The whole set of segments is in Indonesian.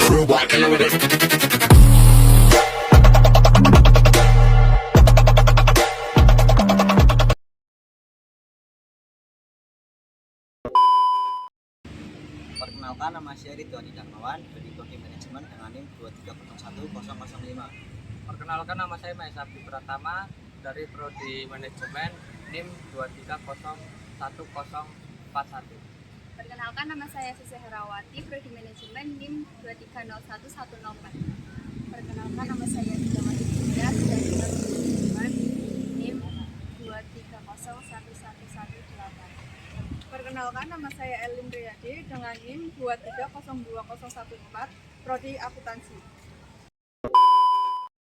Perkenalkan, nama saya Ridwani Darmawan dari Prodi Manajemen dengan NIM 2301005. Perkenalkan, nama saya Maesabdi Pratama dari Prodi Manajemen NIM 2301041. Perkenalkan, nama saya Sisi Herawati, Prodi Manajemen NIM 2301104. Perkenalkan, nama saya Ridwani Darmawan dari Prodi Manajemen NIM 2301118. Perkenalkan, nama saya Elin Riyadi dengan NIM 2302014, Prodi Akuntansi.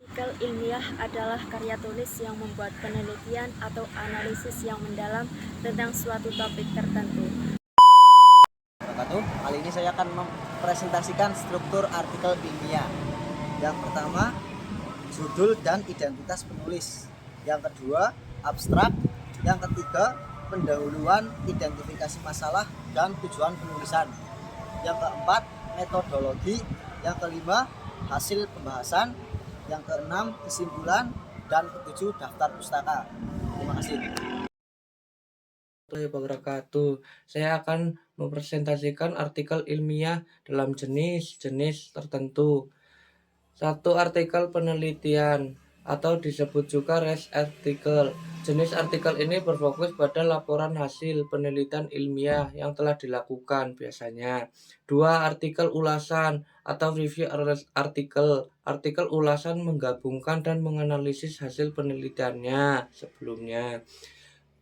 Artikel ilmiah adalah karya tulis yang membuat penelitian atau analisis yang mendalam tentang suatu topik tertentu. Kali ini saya akan mempresentasikan struktur artikel ilmiah. Yang pertama, judul dan identitas penulis. Yang kedua, abstrak. Yang ketiga, pendahuluan, identifikasi masalah, dan tujuan penulisan. Yang keempat, metodologi. Yang kelima, hasil pembahasan. Yang keenam, kesimpulan. Dan ketujuh, daftar pustaka. Terima kasih. Wabarakatuh. Saya akan mempresentasikan artikel ilmiah dalam jenis-jenis tertentu. 1. Artikel penelitian atau disebut juga research article. Jenis artikel ini berfokus pada laporan hasil penelitian ilmiah yang telah dilakukan biasanya. 2. Artikel ulasan atau review article. Artikel ulasan menggabungkan dan menganalisis hasil penelitiannya sebelumnya.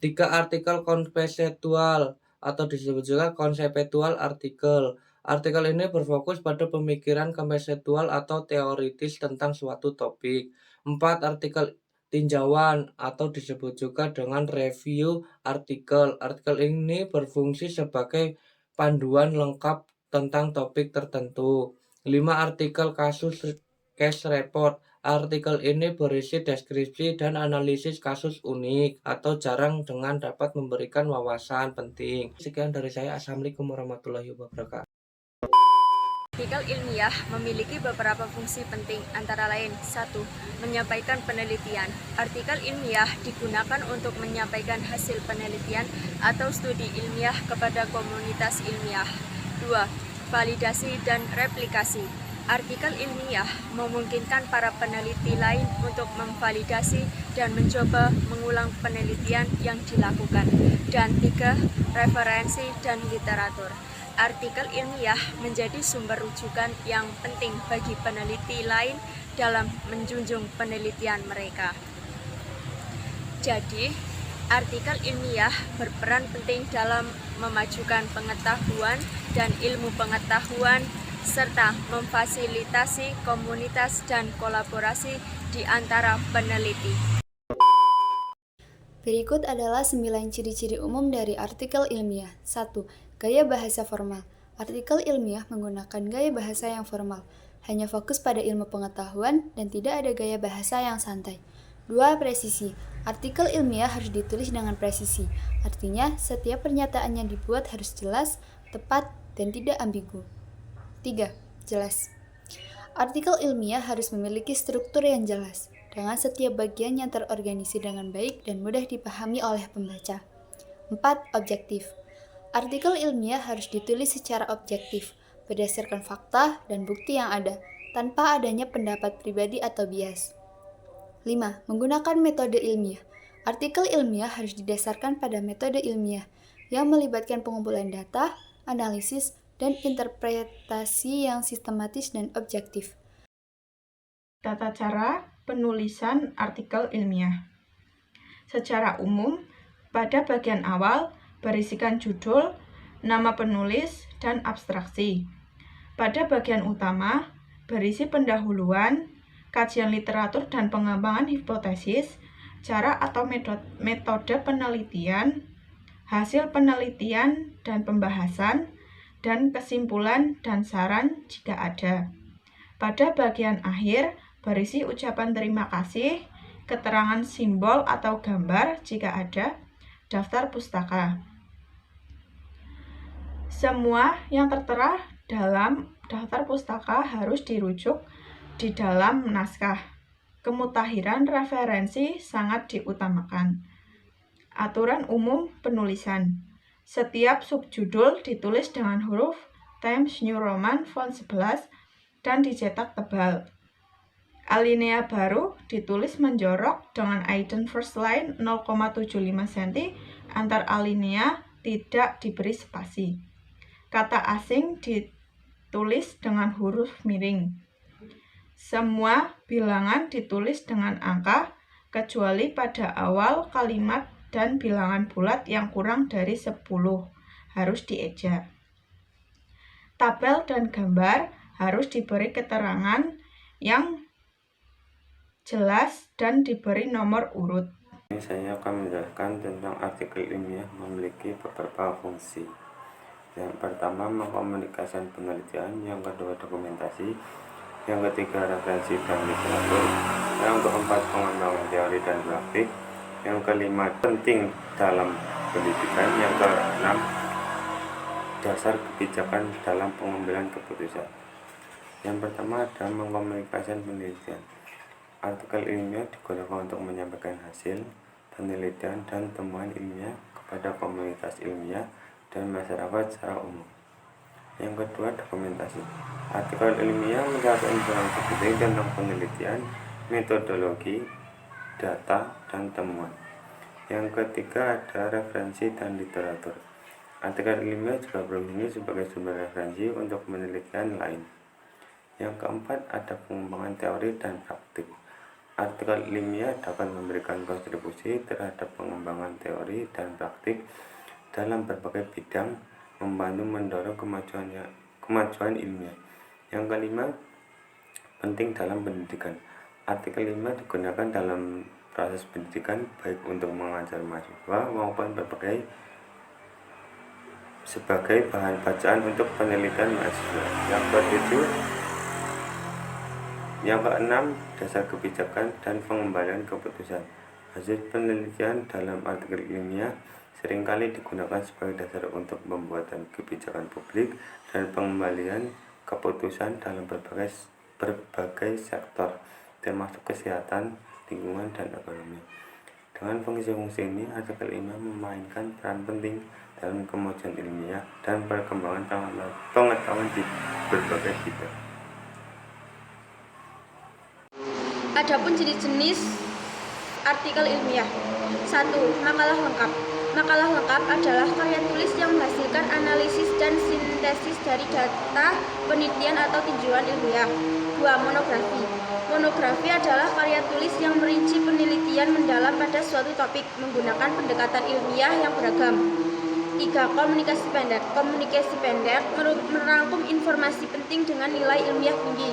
3. Artikel konseptual atau disebut juga konseptual artikel. Artikel ini berfokus pada pemikiran konseptual atau teoritis tentang suatu topik. 4. Artikel tinjauan atau disebut juga dengan review artikel. Artikel ini berfungsi sebagai panduan lengkap tentang topik tertentu. 5. Artikel kasus case report. Artikel ini berisi deskripsi dan analisis kasus unik atau jarang dengan dapat memberikan wawasan penting. Sekian dari saya. Assalamualaikum warahmatullahi wabarakatuh. Artikel ilmiah memiliki beberapa fungsi penting, antara lain 1. Menyampaikan penelitian. Artikel ilmiah digunakan untuk menyampaikan hasil penelitian atau studi ilmiah kepada komunitas ilmiah. 2. Validasi dan replikasi. Artikel ilmiah memungkinkan para peneliti lain untuk memvalidasi dan mencoba mengulang penelitian yang dilakukan. Dan 3. Referensi dan literatur. Artikel ilmiah menjadi sumber rujukan yang penting bagi peneliti lain dalam menjunjung penelitian mereka. Jadi, artikel ilmiah berperan penting dalam memajukan pengetahuan dan ilmu pengetahuan serta memfasilitasi komunitas dan kolaborasi di antara peneliti. Berikut adalah 9 ciri-ciri umum dari artikel ilmiah. 1. Gaya bahasa formal. Artikel ilmiah menggunakan gaya bahasa yang formal, hanya fokus pada ilmu pengetahuan dan tidak ada gaya bahasa yang santai. 2. Presisi. Artikel ilmiah harus ditulis dengan presisi, artinya setiap pernyataan yang dibuat harus jelas, tepat, dan tidak ambigu. 3. Jelas. Artikel ilmiah harus memiliki struktur yang jelas, dengan setiap bagian yang terorganisir dengan baik dan mudah dipahami oleh pembaca. 4. Objektif. Artikel ilmiah harus ditulis secara objektif, berdasarkan fakta dan bukti yang ada, tanpa adanya pendapat pribadi atau bias. 5. Menggunakan metode ilmiah. Artikel ilmiah harus didasarkan pada metode ilmiah, yang melibatkan pengumpulan data, analisis, dan interpretasi yang sistematis dan objektif. Tata cara penulisan artikel ilmiah. Secara umum, pada bagian awal berisikan judul, nama penulis, dan abstraksi. Pada bagian utama berisi pendahuluan, kajian literatur dan pengembangan hipotesis, cara atau metode penelitian, hasil penelitian dan pembahasan, dan kesimpulan dan saran jika ada. Pada bagian akhir berisi ucapan terima kasih, keterangan simbol atau gambar jika ada, daftar pustaka. Semua yang tertera dalam daftar pustaka harus dirujuk di dalam naskah. Kemutahiran referensi sangat diutamakan. Aturan umum penulisan. Setiap subjudul ditulis dengan huruf Times New Roman font 11 dan dicetak tebal. Alinea baru ditulis menjorok dengan indent first line 0,75 cm antar alinea, tidak diberi spasi. Kata asing ditulis dengan huruf miring. Semua bilangan ditulis dengan angka, kecuali pada awal kalimat dan bilangan bulat yang kurang dari 10 harus dieja. Tabel dan gambar harus diberi keterangan yang jelas dan diberi nomor urut. Ini saya akan menjelaskan tentang artikel ilmiah memiliki beberapa fungsi. Yang pertama, mengkomunikasikan penelitian. Yang kedua, dokumentasi. Yang ketiga, referensi dan literatur. Yang keempat, pengembangan teori dan praktik. Yang kelima, penting dalam pendidikan. Yang keenam, dasar kebijakan dalam pengambilan keputusan. Yang pertama adalah mengkomunikasikan penelitian. Artikel ilmiah digunakan untuk menyampaikan hasil penelitian dan temuan ilmiah kepada komunitas ilmiah dan masyarakat secara umum. Yang kedua, dokumentasi. Artikel ilmiah mencakup informasi penting tentang penelitian, metodologi, data, dan temuan. Yang ketiga ada referensi dan literatur. Artikel ilmiah juga berfungsi sebagai sumber referensi untuk penelitian lain. Yang keempat ada pengembangan teori dan praktik. Artikel ilmiah dapat memberikan kontribusi terhadap pengembangan teori dan praktik dalam berbagai bidang, membantu mendorong kemajuan ilmiah. Yang kelima, penting dalam pendidikan. Artikel ilmiah digunakan dalam proses pendidikan, baik untuk mengajar mahasiswa maupun sebagai bahan bacaan untuk penelitian mahasiswa. Yang ketujuh, yang keenam, dasar kebijakan dan pengembalian keputusan. Hasil penelitian dalam artikel ilmiah seringkali digunakan sebagai dasar untuk pembuatan kebijakan publik dan pengembalian keputusan dalam berbagai sektor, termasuk kesehatan, lingkungan, dan ekonomi. Dengan fungsi-fungsi ini, artikel ilmiah memainkan peran penting dalam kemajuan ilmiah dan perkembangan pengetahuan di berbagai bidang. Adapun jenis-jenis artikel ilmiah. 1. Makalah lengkap. Makalah lengkap adalah karya tulis yang menghasilkan analisis dan sintesis dari data, penelitian atau tinjauan ilmiah. 2. Monografi. Monografi adalah karya tulis yang merinci penelitian mendalam pada suatu topik menggunakan pendekatan ilmiah yang beragam. 3. Komunikasi pendek. Komunikasi pendek merangkum informasi penting dengan nilai ilmiah tinggi.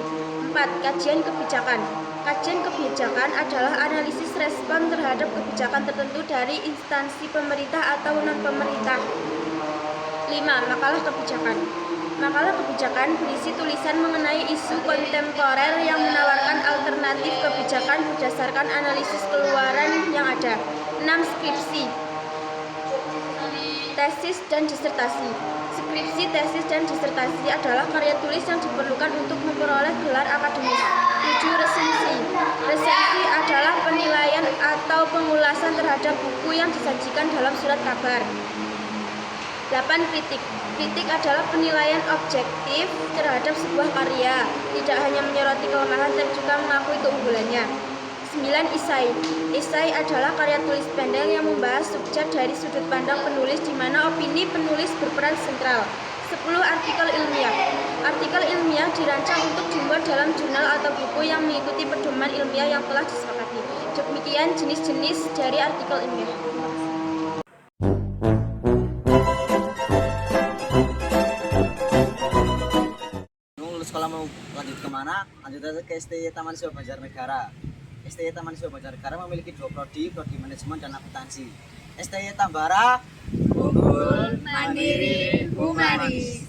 4. Kajian kebijakan. Kajian kebijakan adalah analisis respon terhadap kebijakan tertentu dari instansi pemerintah atau non-pemerintah. 5. Makalah kebijakan. Makalah kebijakan berisi tulisan mengenai isu kontemporer yang menawarkan alternatif kebijakan berdasarkan analisis keluaran yang ada. 6. Skripsi, tesis, dan disertasi. Skripsi, tesis, dan disertasi adalah karya tulis yang diperlukan untuk memperoleh gelar akademis. 7. Resensi. Resensi adalah penilaian atau pengulasan terhadap buku yang disajikan dalam surat kabar. 8. Kritik. Kritik adalah penilaian objektif terhadap sebuah karya, tidak hanya menyoroti kelemahan dan juga mengakui keunggulannya. 9. Isai. Isai adalah karya tulis pendek yang membahas subjek dari sudut pandang penulis di mana opini penulis berperan sentral. 10. Artikel ilmiah. Artikel ilmiah dirancang untuk dimuat dalam jurnal atau buku yang mengikuti pedoman ilmiah yang telah disepakati. Demikian jenis-jenis dari artikel ilmiah. Lulus sekolah mau lanjut kemana? Lanjut aja ke STY Taman Siswa Banjarnegara. STY Taman Siswa Banjarnegara memiliki 2 prodi manajemen dan akuntansi. STY Tambara, Unggul, mandiri, humanis.